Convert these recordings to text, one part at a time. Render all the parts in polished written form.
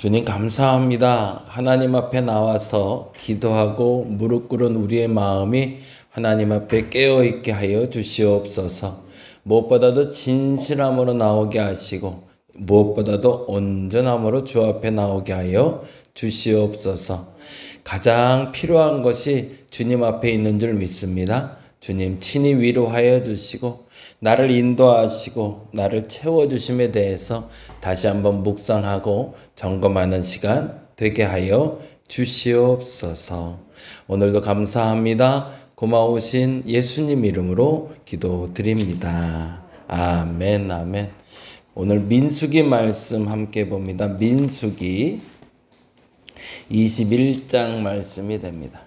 주님 감사합니다. 하나님 앞에 나와서 기도하고 무릎 꿇은 우리의 마음이 하나님 앞에 깨어있게 하여 주시옵소서. 무엇보다도 진실함으로 나오게 하시고 무엇보다도 온전함으로 주 앞에 나오게 하여 주시옵소서. 가장 필요한 것이 주님 앞에 있는 줄 믿습니다. 주님 친히 위로하여 주시고 나를 인도하시고 나를 채워주심에 대해서 다시 한번 묵상하고 점검하는 시간 되게 하여 주시옵소서. 오늘도 감사합니다. 고마우신 예수님 이름으로 기도드립니다. 아멘, 아멘. 오늘 민수기 말씀 함께 봅니다. 민수기 21장 말씀이 됩니다.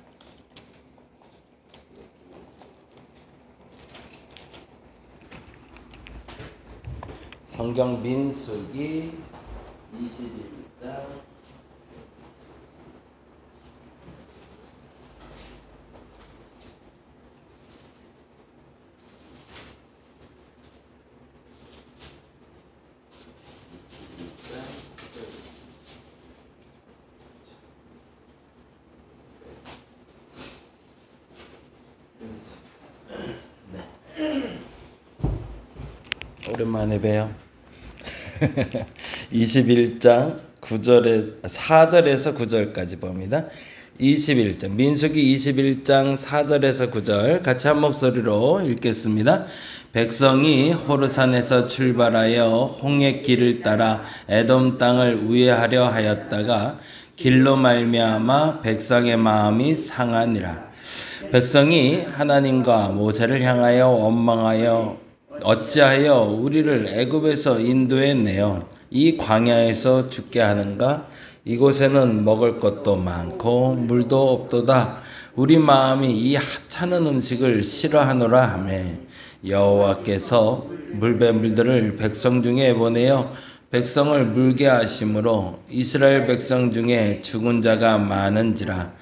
성경 민수기 21장 오랜만에 봬요. 21장 4절에서 9절까지 봅니다. 21장 민수기 21장 4절에서 9절 같이 한 목소리로 읽겠습니다. 백성이 호르산에서 출발하여 홍해 길을 따라 에돔 땅을 우회하려 하였다가 길로 말미암아 백성의 마음이 상하니라. 백성이 하나님과 모세를 향하여 원망하여 어찌하여 우리를 애굽에서 인도해 내어 이 광야에서 죽게 하는가? 이곳에는 먹을 것도 많고 물도 없도다. 우리 마음이 이 하찮은 음식을 싫어하노라 하며 여호와께서 물배물들을 백성 중에 보내어 백성을 물게 하심으로 이스라엘 백성 중에 죽은 자가 많은지라.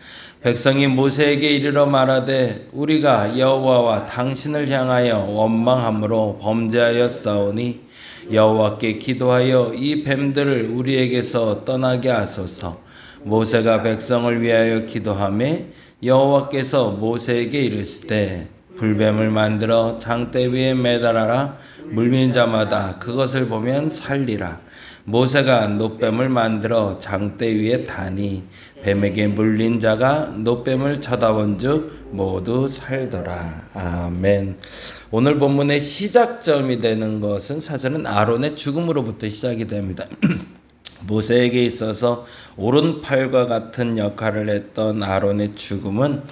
백성이 모세에게 이르러 말하되 우리가 여호와와 당신을 향하여 원망함으로 범죄하였사오니 여호와께 기도하여 이 뱀들을 우리에게서 떠나게 하소서. 모세가 백성을 위하여 기도하매 여호와께서 모세에게 이르시되 불뱀을 만들어 장대 위에 매달아라. 물린 자마다 그것을 보면 살리라. 모세가 놋뱀을 만들어 장대 위에 다니 뱀에게 물린 자가 놋뱀을 쳐다본 즉 모두 살더라. 아멘. 오늘 본문의 시작점이 되는 것은 사실은 아론의 죽음으로부터 시작이 됩니다. 모세에게 있어서 오른팔과 같은 역할을 했던 아론의 죽음은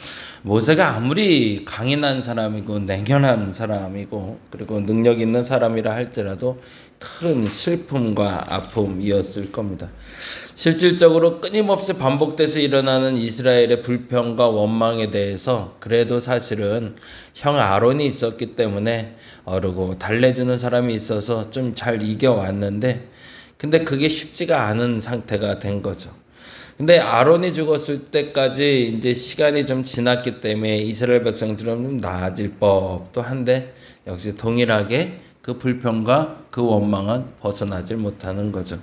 모세가 아무리 강인한 사람이고 냉연한 사람이고 그리고 능력 있는 사람이라 할지라도 큰 슬픔과 아픔이었을 겁니다. 실질적으로 끊임없이 반복돼서 일어나는 이스라엘의 불평과 원망에 대해서 그래도 사실은 형 아론이 있었기 때문에 어르고 달래주는 사람이 있어서 좀 잘 이겨왔는데 근데 그게 쉽지가 않은 상태가 된 거죠. 근데 아론이 죽었을 때까지 이제 시간이 좀 지났기 때문에 이스라엘 백성들은 좀 나아질 법도 한데 역시 동일하게 그 불평과 그 원망은 벗어나질 못하는 거죠.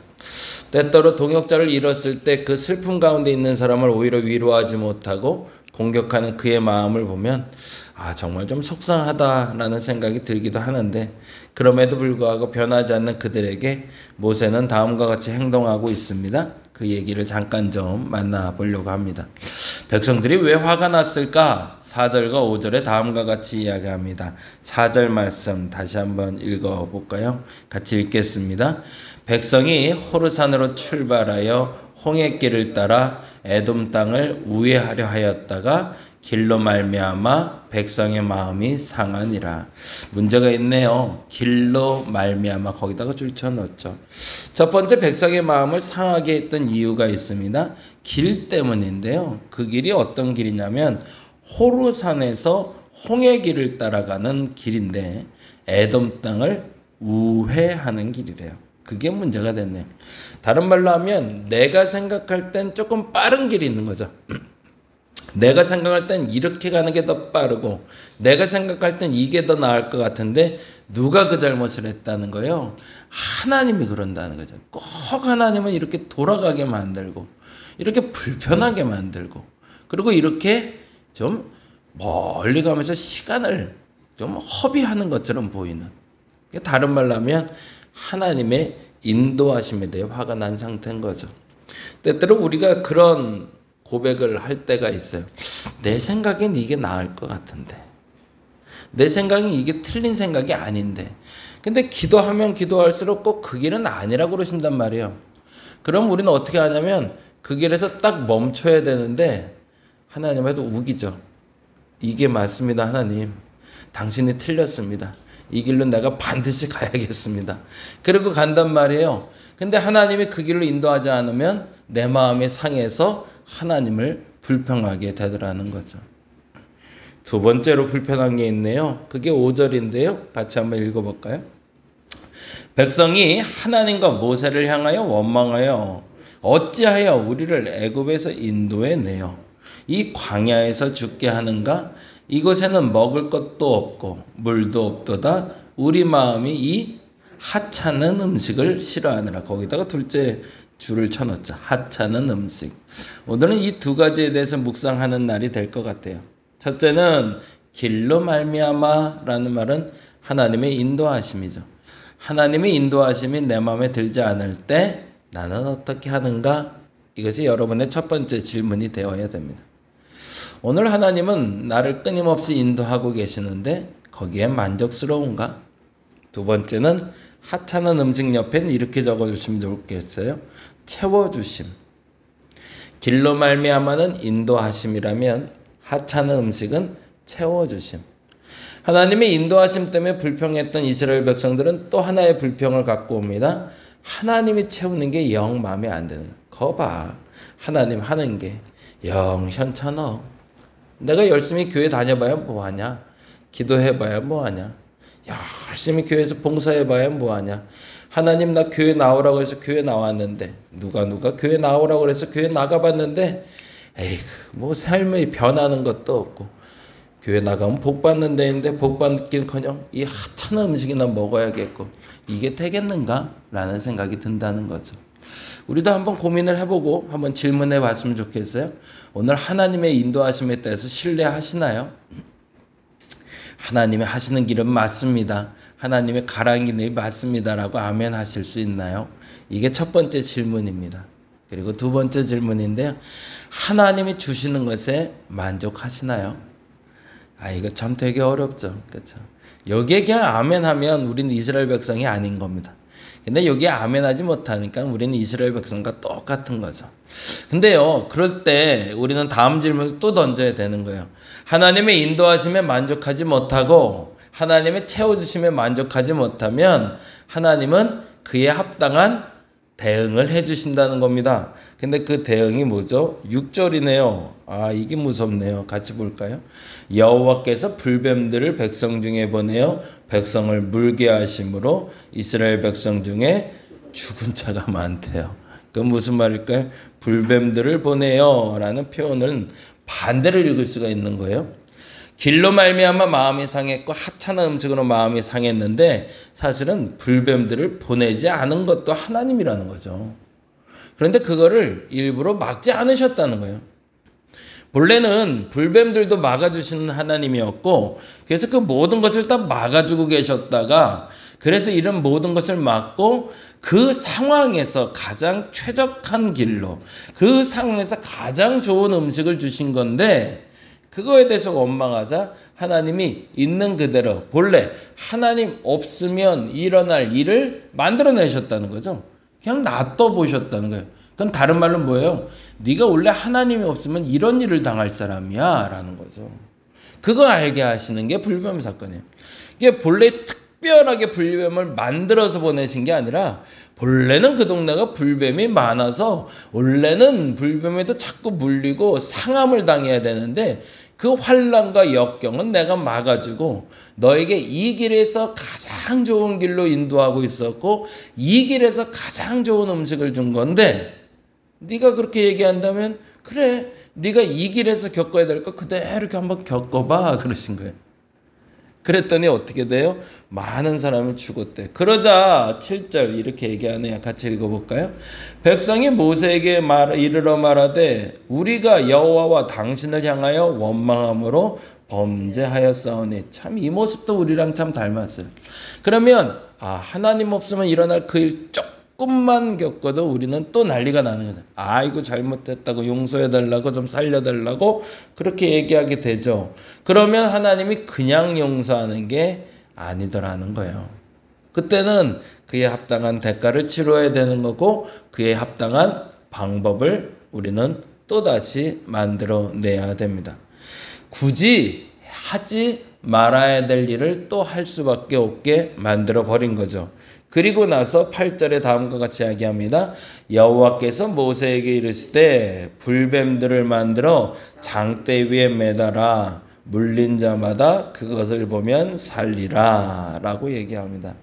때때로 동역자를 잃었을 때 그 슬픔 가운데 있는 사람을 오히려 위로하지 못하고 공격하는 그의 마음을 보면 정말 좀 속상하다라는 생각이 들기도 하는데 그럼에도 불구하고 변하지 않는 그들에게 모세는 다음과 같이 행동하고 있습니다. 그 얘기를 잠깐 좀 만나보려고 합니다. 백성들이 왜 화가 났을까? 4절과 5절에 다음과 같이 이야기합니다. 4절 말씀 다시 한번 읽어볼까요? 같이 읽겠습니다. 백성이 호르산으로 출발하여 홍해길을 따라 에돔 땅을 우회하려 하였다가 길로 말미암아 백성의 마음이 상하니라. 문제가 있네요. 길로 말미암아 거기다가 줄쳐 넣었죠. 첫 번째 백성의 마음을 상하게 했던 이유가 있습니다. 길 때문인데요. 그 길이 어떤 길이냐면 호르산에서 홍해길을 따라가는 길인데 에돔 땅을 우회하는 길이래요. 그게 문제가 됐네요. 다른 말로 하면 내가 생각할 땐 조금 빠른 길이 있는 거죠. 내가 생각할 땐 이렇게 가는 게 더 빠르고 내가 생각할 땐 이게 더 나을 것 같은데 누가 그 잘못을 했다는 거예요? 하나님이 그런다는 거죠. 꼭 하나님은 이렇게 돌아가게 만들고 이렇게 불편하게 만들고 그리고 이렇게 좀 멀리 가면서 시간을 좀 허비하는 것처럼 보이는, 다른 말로 하면 하나님의 인도하심에 대해 화가 난 상태인 거죠. 때때로 우리가 그런 고백을 할 때가 있어요. 내 생각엔 이게 나을 것 같은데, 내 생각엔 이게 틀린 생각이 아닌데, 근데 기도하면 기도할수록 꼭 그 길은 아니라고 그러신단 말이에요. 그럼 우리는 어떻게 하냐면 그 길에서 딱 멈춰야 되는데 하나님한테 우기죠. 이게 맞습니다, 하나님. 당신이 틀렸습니다. 이 길로 내가 반드시 가야겠습니다. 그리고 간단 말이에요. 근데 하나님이 그 길로 인도하지 않으면 내 마음이 상해서 하나님을 불평하게 되더라는 거죠. 두 번째로 불편한 게 있네요. 그게 5절인데요. 같이 한번 읽어볼까요? 백성이 하나님과 모세를 향하여 원망하여 어찌하여 우리를 애굽에서 인도해내어 이 광야에서 죽게 하는가? 이곳에는 먹을 것도 없고 물도 없도다. 우리 마음이 이 하찮은 음식을 싫어하느라. 거기다가 둘째 줄을 쳐놓자. 하찮은 음식. 오늘은 이 두 가지에 대해서 묵상하는 날이 될 것 같아요. 첫째는 길로 말미암아라는 말은 하나님의 인도하심이죠. 하나님의 인도하심이 내 마음에 들지 않을 때 나는 어떻게 하는가? 이것이 여러분의 첫 번째 질문이 되어야 됩니다. 오늘 하나님은 나를 끊임없이 인도하고 계시는데 거기에 만족스러운가? 두 번째는 하찮은 음식 옆엔 이렇게 적어주시면 좋겠어요. 채워주심. 길로 말미암아는 인도하심이라면 하찮은 음식은 채워주심. 하나님의 인도하심 때문에 불평했던 이스라엘 백성들은 또 하나의 불평을 갖고 옵니다. 하나님이 채우는 게 영 마음에 안 드는 거야. 거 봐. 하나님 하는 게 영 현찮아. 내가 열심히 교회 다녀봐야 뭐하냐. 기도해봐야 뭐하냐. 열심히 교회에서 봉사해봐야 뭐하냐. 하나님 나 교회 나오라고 해서 교회 나왔는데 누가 교회 나오라고 해서 교회 나가봤는데 에이 뭐 삶이 변하는 것도 없고 교회 나가면 복 받는 데인데 복 받긴커녕 이 하찮은 음식이나 먹어야겠고 이게 되겠는가? 라는 생각이 든다는 거죠. 우리도 한번 고민을 해보고 한번 질문해 봤으면 좋겠어요. 오늘 하나님의 인도하심에 대해서 신뢰하시나요? 하나님이 하시는 길은 맞습니다. 하나님의 가라앉은 길이 맞습니다라고 아멘 하실 수 있나요? 이게 첫 번째 질문입니다. 그리고 두 번째 질문인데요. 하나님이 주시는 것에 만족하시나요? 이거 참 되게 어렵죠. 그렇죠? 여기에 그냥 아멘하면 우리는 이스라엘 백성이 아닌 겁니다. 근데 여기에 아멘하지 못하니까 우리는 이스라엘 백성과 똑같은 거죠. 근데요, 그럴 때 우리는 다음 질문을 또 던져야 되는 거예요. 하나님의 인도하심에 만족하지 못하고 하나님의 채워주심에 만족하지 못하면 하나님은 그에 합당한 대응을 해주신다는 겁니다. 근데 그 대응이 뭐죠? 6절이네요. 이게 무섭네요. 같이 볼까요? 여호와께서 불뱀들을 백성 중에 보내어 백성을 물게 하심으로 이스라엘 백성 중에 죽은 자가 많대요. 그건 무슨 말일까요? 불뱀들을 보내어 라는 표현은 반대로 읽을 수가 있는 거예요. 길로 말미암아 마음이 상했고 하찮은 음식으로 마음이 상했는데 사실은 불뱀들을 보내지 않은 것도 하나님이라는 거죠. 그런데 그거를 일부러 막지 않으셨다는 거예요. 본래는 불뱀들도 막아주시는 하나님이었고 그래서 그 모든 것을 다 막아주고 계셨다가 그래서 이런 모든 것을 막고 그 상황에서 가장 최적한 길로 그 상황에서 가장 좋은 음식을 주신 건데 그거에 대해서 원망하자 하나님이 있는 그대로 본래 하나님 없으면 일어날 일을 만들어내셨다는 거죠. 그냥 놔둬보셨다는 거예요. 그건 다른 말로 뭐예요? 네가 원래 하나님이 없으면 이런 일을 당할 사람이야 라는 거죠. 그거 알게 하시는 게 불뱀 사건이에요. 이게 본래 특별하게 불뱀을 만들어서 보내신 게 아니라 본래는 그 동네가 불뱀이 많아서 원래는 불뱀에도 자꾸 물리고 상함을 당해야 되는데 그 환난과 역경은 내가 막아주고 너에게 이 길에서 가장 좋은 길로 인도하고 있었고 이 길에서 가장 좋은 음식을 준 건데 네가 그렇게 얘기한다면 그래 네가 이 길에서 겪어야 될 거 그대로 이렇게 한번 겪어봐 그러신 거예요. 그랬더니 어떻게 돼요? 많은 사람이 죽었대. 그러자 7절 이렇게 얘기하네요. 같이 읽어볼까요? 백성이 모세에게 이르러 말하되 우리가 여호와와 당신을 향하여 원망함으로 범죄하였사오니. 참 이 모습도 우리랑 참 닮았어요. 그러면 하나님 없으면 일어날 그 일 조금만 겪어도 우리는 또 난리가 나는 거죠. 아이고 잘못했다고 용서해달라고 좀 살려달라고 그렇게 얘기하게 되죠. 그러면 하나님이 그냥 용서하는 게 아니더라는 거예요. 그때는 그에 합당한 대가를 치러야 되는 거고 그에 합당한 방법을 우리는 또다시 만들어내야 됩니다. 굳이 하지 말아야 될 일을 또 할 수밖에 없게 만들어 버린 거죠. 그리고 나서 8절에 다음과 같이 이야기합니다. 여호와께서 모세에게 이르시되 불뱀들을 만들어 장대 위에 매달아 물린 자마다 그것을 보면 살리라 라고 얘기합니다.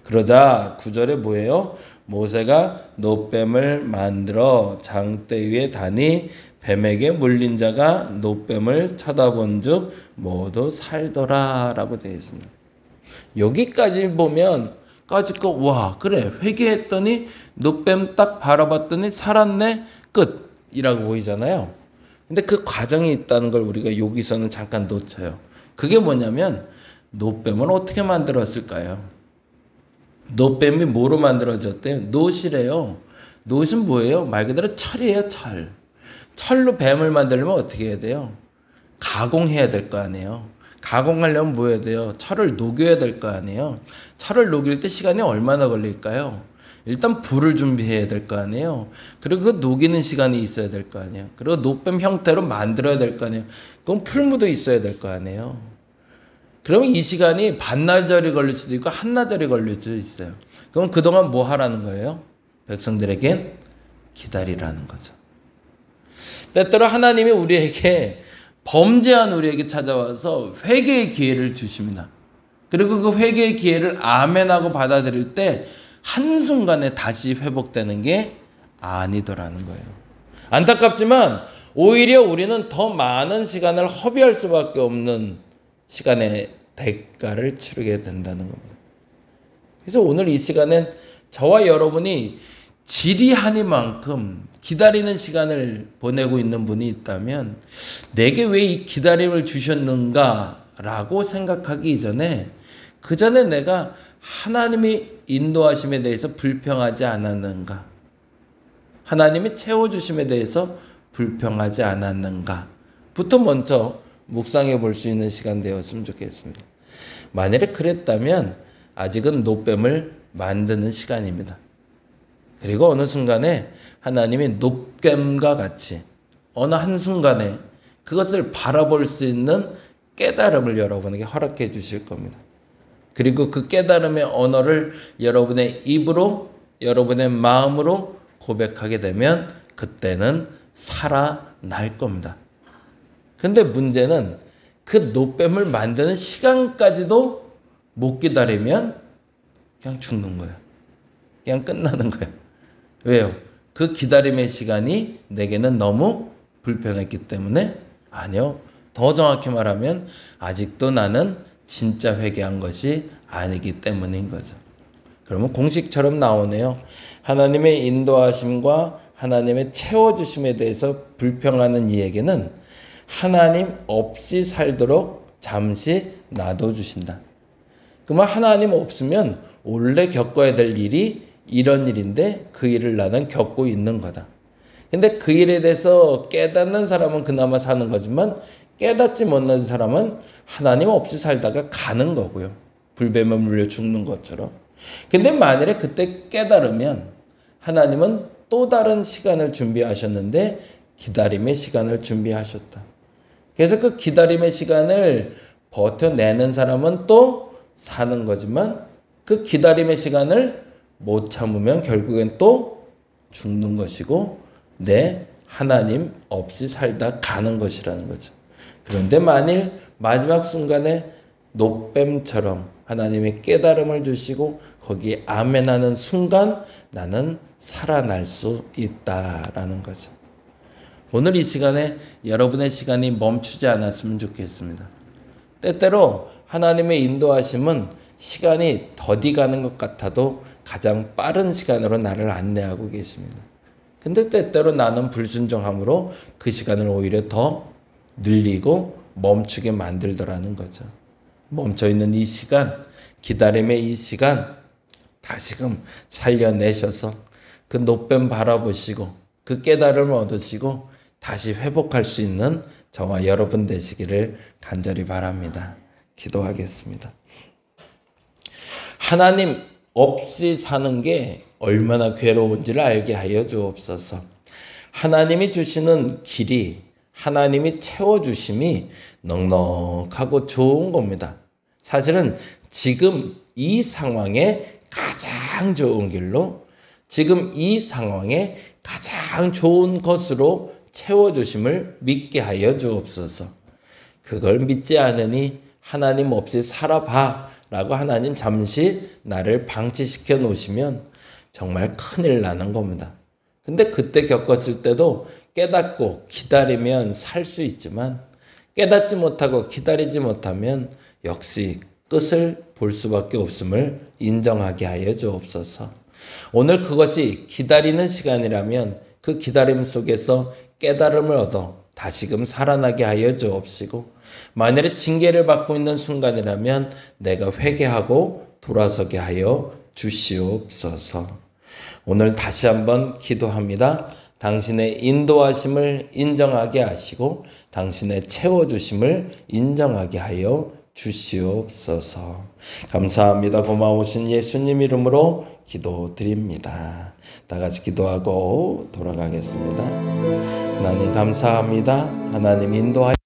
그러자 9절에 뭐예요? 모세가 놋뱀을 만들어 장대 위에 다니 뱀에게 물린 자가 놋뱀을 쳐다본 즉 모두 살더라 라고 되어 있습니다. 여기까지 보면 까짓거 와 그래 회개했더니 놋뱀 딱 바라봤더니 살았네 끝이라고 보이잖아요. 근데 그 과정이 있다는 걸 우리가 여기서는 잠깐 놓쳐요. 그게 뭐냐면 놋뱀을 어떻게 만들었을까요? 놋뱀이 뭐로 만들어졌대요? 놋이래요. 놋은 뭐예요? 말 그대로 철이에요. 철. 철로 뱀을 만들려면 어떻게 해야 돼요? 가공해야 될 거 아니에요. 가공하려면 뭐 해야 돼요? 철을 녹여야 될 거 아니에요. 철을 녹일 때 시간이 얼마나 걸릴까요? 일단 불을 준비해야 될 거 아니에요. 그리고 그 녹이는 시간이 있어야 될 거 아니에요. 그리고 놋뱀 형태로 만들어야 될 거 아니에요. 그럼 풀무도 있어야 될 거 아니에요. 그러면 이 시간이 반나절이 걸릴 수도 있고 한나절이 걸릴 수도 있어요. 그럼 그동안 뭐 하라는 거예요? 백성들에겐 기다리라는 거죠. 때때로 하나님이 우리에게 범죄한 우리에게 찾아와서 회개의 기회를 주십니다. 그리고 그 회개의 기회를 아멘하고 받아들일 때 한순간에 다시 회복되는 게 아니더라는 거예요. 안타깝지만 오히려 우리는 더 많은 시간을 허비할 수밖에 없는 시간의 대가를 치르게 된다는 겁니다. 그래서 오늘 이 시간엔 저와 여러분이 지리하니만큼 기다리는 시간을 보내고 있는 분이 있다면 내게 왜 이 기다림을 주셨는가 라고 생각하기 이전에 그 전에 내가 하나님이 인도하심에 대해서 불평하지 않았는가, 하나님이 채워주심에 대해서 불평하지 않았는가 부터 먼저 묵상해 볼 수 있는 시간 되었으면 좋겠습니다. 만약에 그랬다면 아직은 놋뱀을 만드는 시간입니다. 그리고 어느 순간에 하나님이 놋뱀과 같이 어느 한순간에 그것을 바라볼 수 있는 깨달음을 여러분에게 허락해 주실 겁니다. 그리고 그 깨달음의 언어를 여러분의 입으로, 여러분의 마음으로 고백하게 되면 그때는 살아날 겁니다. 근데 문제는 그 놋뱀을 만드는 시간까지도 못 기다리면 그냥 죽는 거예요. 그냥 끝나는 거예요. 왜요? 그 기다림의 시간이 내게는 너무 불편했기 때문에? 아니요. 더 정확히 말하면 아직도 나는 진짜 회개한 것이 아니기 때문인 거죠. 그러면 공식처럼 나오네요. 하나님의 인도하심과 하나님의 채워주심에 대해서 불평하는 이에게는 하나님 없이 살도록 잠시 놔둬주신다. 그러면 하나님 없으면 원래 겪어야 될 일이 이런 일인데 그 일을 나는 겪고 있는 거다. 근데 그 일에 대해서 깨닫는 사람은 그나마 사는 거지만 깨닫지 못하는 사람은 하나님 없이 살다가 가는 거고요. 불뱀에 물려 죽는 것처럼. 근데 만일에 그때 깨달으면 하나님은 또 다른 시간을 준비하셨는데 기다림의 시간을 준비하셨다. 그래서 그 기다림의 시간을 버텨내는 사람은 또 사는 거지만 그 기다림의 시간을 못 참으면 결국엔 또 죽는 것이고 하나님 없이 살다 가는 것이라는 거죠. 그런데 만일 마지막 순간에 놋뱀처럼 하나님이 깨달음을 주시고 거기에 아멘하는 순간 나는 살아날 수 있다라는 거죠. 오늘 이 시간에 여러분의 시간이 멈추지 않았으면 좋겠습니다. 때때로 하나님의 인도하심은 시간이 더디 가는 것 같아도 가장 빠른 시간으로 나를 안내하고 계십니다. 근데 때때로 나는 불순종함으로 그 시간을 오히려 더 늘리고 멈추게 만들더라는 거죠. 멈춰있는 이 시간, 기다림의 이 시간 다시금 살려내셔서 그 노뱀 바라보시고 그 깨달음을 얻으시고 다시 회복할 수 있는 저와 여러분 되시기를 간절히 바랍니다. 기도하겠습니다. 하나님 없이 사는 게 얼마나 괴로운지를 알게 하여 주옵소서. 하나님이 주시는 길이, 하나님이 채워주심이 넉넉하고 좋은 겁니다. 사실은 지금 이 상황에 가장 좋은 길로, 지금 이 상황에 가장 좋은 것으로 채워주심을 믿게 하여 주옵소서. 그걸 믿지 않으니 하나님 없이 살아봐 라고 하나님 잠시 나를 방치시켜 놓으시면 정말 큰일 나는 겁니다. 근데 그때 겪었을 때도 깨닫고 기다리면 살 수 있지만 깨닫지 못하고 기다리지 못하면 역시 끝을 볼 수밖에 없음을 인정하게 하여 주옵소서. 오늘 그것이 기다리는 시간이라면 그 기다림 속에서 깨달음을 얻어 다시금 살아나게 하여 주옵시고, 만일에 징계를 받고 있는 순간이라면 내가 회개하고 돌아서게 하여 주시옵소서. 오늘 다시 한번 기도합니다. 당신의 인도하심을 인정하게 하시고 당신의 채워주심을 인정하게 하여 주시옵소서. 감사합니다. 고마우신 예수님 이름으로 기도드립니다. 다 같이 기도하고 돌아가겠습니다. 하나님 감사합니다. 하나님 인도하여